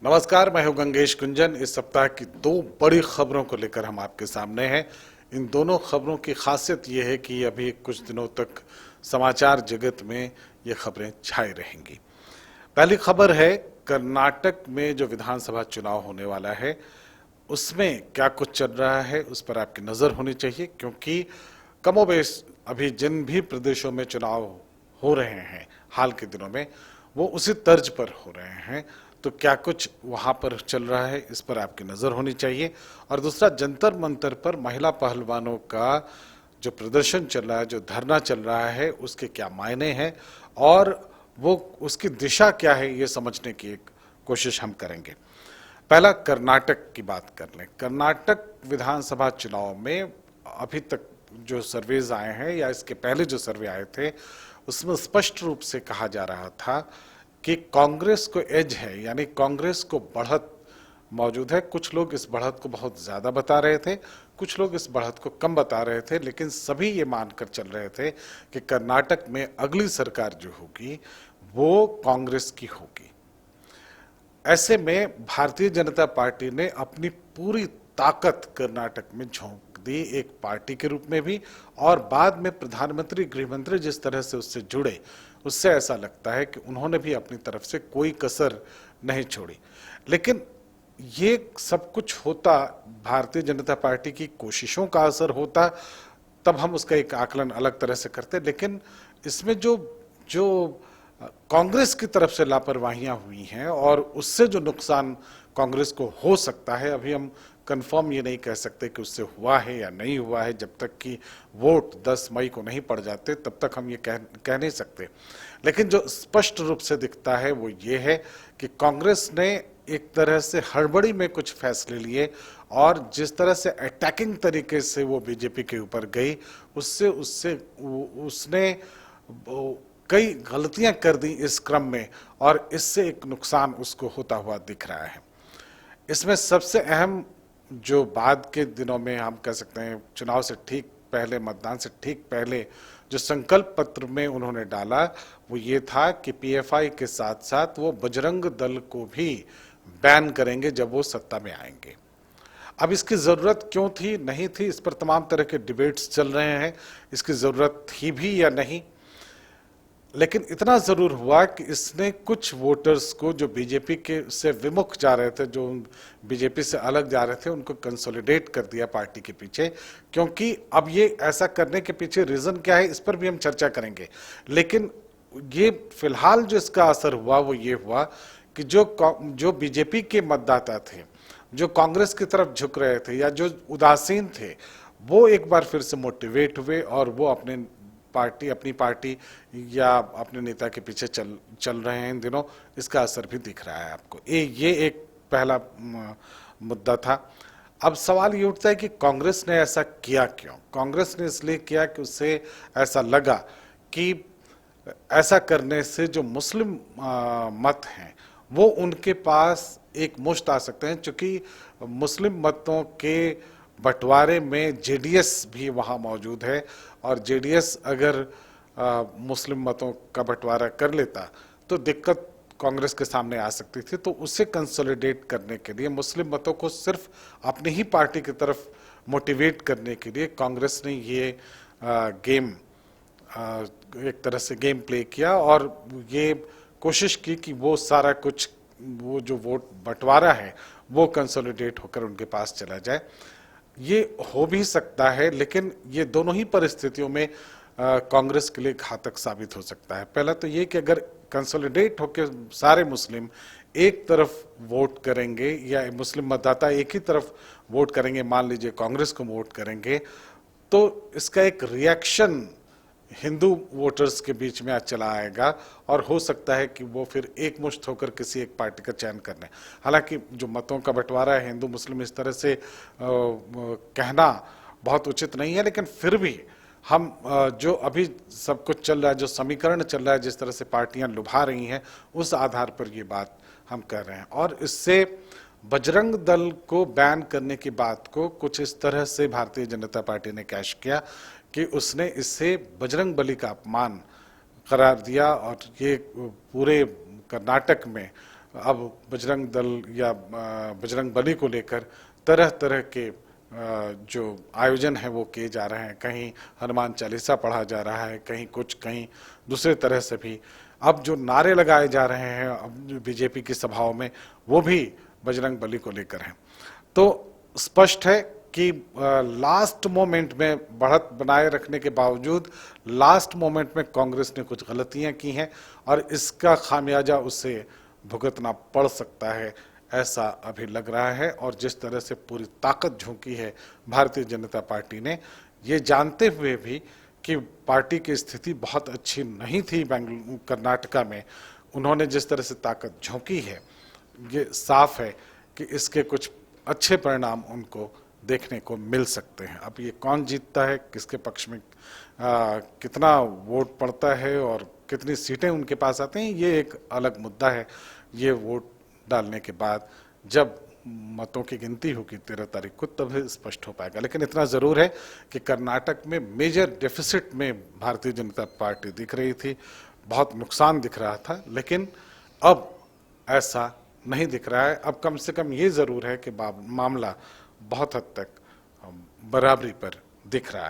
नमस्कार, मैं हूं गंगेश कुंजन। इस सप्ताह की दो बड़ी खबरों को लेकर हम आपके सामने हैं। इन दोनों खबरों की खासियत यह है कि अभी कुछ दिनों तक समाचार जगत में ये खबरें छाई रहेंगी। पहली खबर है, कर्नाटक में जो विधानसभा चुनाव होने वाला है उसमें क्या कुछ चल रहा है उस पर आपकी नज़र होनी चाहिए, क्योंकि कमोबेश अभी जिन भी प्रदेशों में चुनाव हो रहे हैं हाल के दिनों में वो उसी तर्ज पर हो रहे हैं। तो क्या कुछ वहाँ पर चल रहा है इस पर आपकी नज़र होनी चाहिए। और दूसरा, जंतर मंतर पर महिला पहलवानों का जो प्रदर्शन चल रहा है, जो धरना चल रहा है, उसके क्या मायने हैं और वो उसकी दिशा क्या है, ये समझने की एक कोशिश हम करेंगे। पहला, कर्नाटक की बात कर लें। कर्नाटक विधानसभा चुनाव में अभी तक जो सर्वेज आए हैं या इसके पहले जो सर्वे आए थे उसमें स्पष्ट रूप से कहा जा रहा था कि कांग्रेस को एज है, यानी कांग्रेस को बढ़त मौजूद है। कुछ लोग इस बढ़त को बहुत ज्यादा बता रहे थे, कुछ लोग इस बढ़त को कम बता रहे थे, लेकिन सभी ये मानकर चल रहे थे कि कर्नाटक में अगली सरकार जो होगी वो कांग्रेस की होगी। ऐसे में भारतीय जनता पार्टी ने अपनी पूरी ताकत कर्नाटक में झोंक दी, एक पार्टी के रूप में भी, और बाद में प्रधानमंत्री, गृहमंत्री जिस तरह से उससे जुड़े, उससे ऐसा लगता है कि उन्होंने भी अपनी तरफ से कोई कसर नहीं छोड़ी। लेकिन ये सब कुछ होता भारतीय जनता पार्टी की कोशिशों का असर होता, तब हम उसका एक आकलन अलग तरह से करते। लेकिन इसमें जो जो कांग्रेस की तरफ से लापरवाहियां हुई हैं और उससे जो नुकसान कांग्रेस को हो सकता है, अभी हम कंफर्म ये नहीं कह सकते कि उससे हुआ है या नहीं हुआ है। जब तक कि वोट 10 मई को नहीं पड़ जाते तब तक हम ये कह नहीं सकते। लेकिन जो स्पष्ट रूप से दिखता है वो ये है कि कांग्रेस ने एक तरह से हड़बड़ी में कुछ फैसले लिए और जिस तरह से अटैकिंग तरीके से वो बीजेपी के ऊपर गई, उससे उससे उसने कई गलतियां कर दी इस क्रम में, और इससे एक नुकसान उसको होता हुआ दिख रहा है। इसमें सबसे अहम जो बाद के दिनों में हम कह सकते हैं, चुनाव से ठीक पहले, मतदान से ठीक पहले जो संकल्प पत्र में उन्होंने डाला वो ये था कि पीएफआई के साथ साथ वो बजरंग दल को भी बैन करेंगे जब वो सत्ता में आएंगे। अब इसकी जरूरत क्यों थी, नहीं थी, इस पर तमाम तरह के डिबेट्स चल रहे हैं, इसकी जरूरत थी भी या नहीं। लेकिन इतना जरूर हुआ कि इसने कुछ वोटर्स को जो बीजेपी के से विमुख जा रहे थे, जो बीजेपी से अलग जा रहे थे, उनको कंसोलिडेट कर दिया पार्टी के पीछे। क्योंकि अब ये ऐसा करने के पीछे रीजन क्या है इस पर भी हम चर्चा करेंगे। लेकिन ये फिलहाल जो इसका असर हुआ वो ये हुआ कि जो बीजेपी के मतदाता थे, जो कांग्रेस की तरफ झुक रहे थे या जो उदासीन थे, वो एक बार फिर से मोटिवेट हुए और वो अपनी पार्टी या अपने नेता के पीछे चल रहे हैं इन दिनों। इसका असर भी दिख रहा है आपको। ये एक पहला मुद्दा था। अब सवाल ये उठता है कि कांग्रेस ने ऐसा किया क्यों। कांग्रेस ने इसलिए किया कि उससे ऐसा लगा कि ऐसा करने से जो मुस्लिम मत हैं वो उनके पास एक मुश्त आ सकते हैं, क्योंकि मुस्लिम मतों के बंटवारे में जेडीएस भी वहाँ मौजूद है, और जेडीएस अगर मुस्लिम मतों का बंटवारा कर लेता तो दिक्कत कांग्रेस के सामने आ सकती थी। तो उसे कंसोलिडेट करने के लिए, मुस्लिम मतों को सिर्फ अपनी ही पार्टी की तरफ मोटिवेट करने के लिए कांग्रेस ने ये गेम एक तरह से गेम प्ले किया और ये कोशिश की कि वो सारा कुछ, वो जो वोट बंटवारा है वो कंसोलिडेट होकर उनके पास चला जाए। ये हो भी सकता है, लेकिन ये दोनों ही परिस्थितियों में कांग्रेस के लिए घातक साबित हो सकता है। पहला तो ये कि अगर कंसोलिडेट होकर सारे मुस्लिम एक तरफ वोट करेंगे या मुस्लिम मतदाता एक ही तरफ वोट करेंगे, मान लीजिए कांग्रेस को वोट करेंगे, तो इसका एक रिएक्शन हिंदू वोटर्स के बीच में आज चला आएगा और हो सकता है कि वो फिर एक मुश्त होकर किसी एक पार्टी का चयन कर लें। हालांकि जो मतों का बंटवारा है हिंदू मुस्लिम, इस तरह से कहना बहुत उचित नहीं है, लेकिन फिर भी हम जो अभी सब कुछ चल रहा है, जो समीकरण चल रहा है, जिस तरह से पार्टियां लुभा रही हैं, उस आधार पर ये बात हम कर रहे हैं। और इससे बजरंग दल को बैन करने की बात को कुछ इस तरह से भारतीय जनता पार्टी ने कैश किया कि उसने इससे बजरंग बली का अपमान करार दिया और ये पूरे कर्नाटक में अब बजरंग दल या बजरंग बली को लेकर तरह तरह के जो आयोजन है वो किए जा रहे हैं। कहीं हनुमान चालीसा पढ़ा जा रहा है, कहीं कुछ, कहीं दूसरे तरह से भी। अब जो नारे लगाए जा रहे हैं अब बीजेपी की सभाओं में, वो भी बजरंग बली को लेकर हैं। तो स्पष्ट है कि लास्ट मोमेंट में बढ़त बनाए रखने के बावजूद लास्ट मोमेंट में कांग्रेस ने कुछ गलतियां की हैं और इसका खामियाजा उसे भुगतना पड़ सकता है, ऐसा अभी लग रहा है। और जिस तरह से पूरी ताकत झोंकी है भारतीय जनता पार्टी ने, ये जानते हुए भी कि पार्टी की स्थिति बहुत अच्छी नहीं थी बेंगलुरु कर्नाटका में, उन्होंने जिस तरह से ताकत झोंकी है, ये साफ है कि इसके कुछ अच्छे परिणाम उनको देखने को मिल सकते हैं। अब ये कौन जीतता है, किसके पक्ष में कितना वोट पड़ता है और कितनी सीटें उनके पास आते हैं, ये एक अलग मुद्दा है। ये वोट डालने के बाद जब मतों की गिनती होगी 13 तारीख को, तब स्पष्ट हो पाएगा। लेकिन इतना जरूर है कि कर्नाटक में मेजर डेफिसिट में भारतीय जनता पार्टी दिख रही थी, बहुत नुकसान दिख रहा था, लेकिन अब ऐसा नहीं दिख रहा है। अब कम से कम ये जरूर है कि मामला बहुत हद तक बराबरी पर दिख रहा है।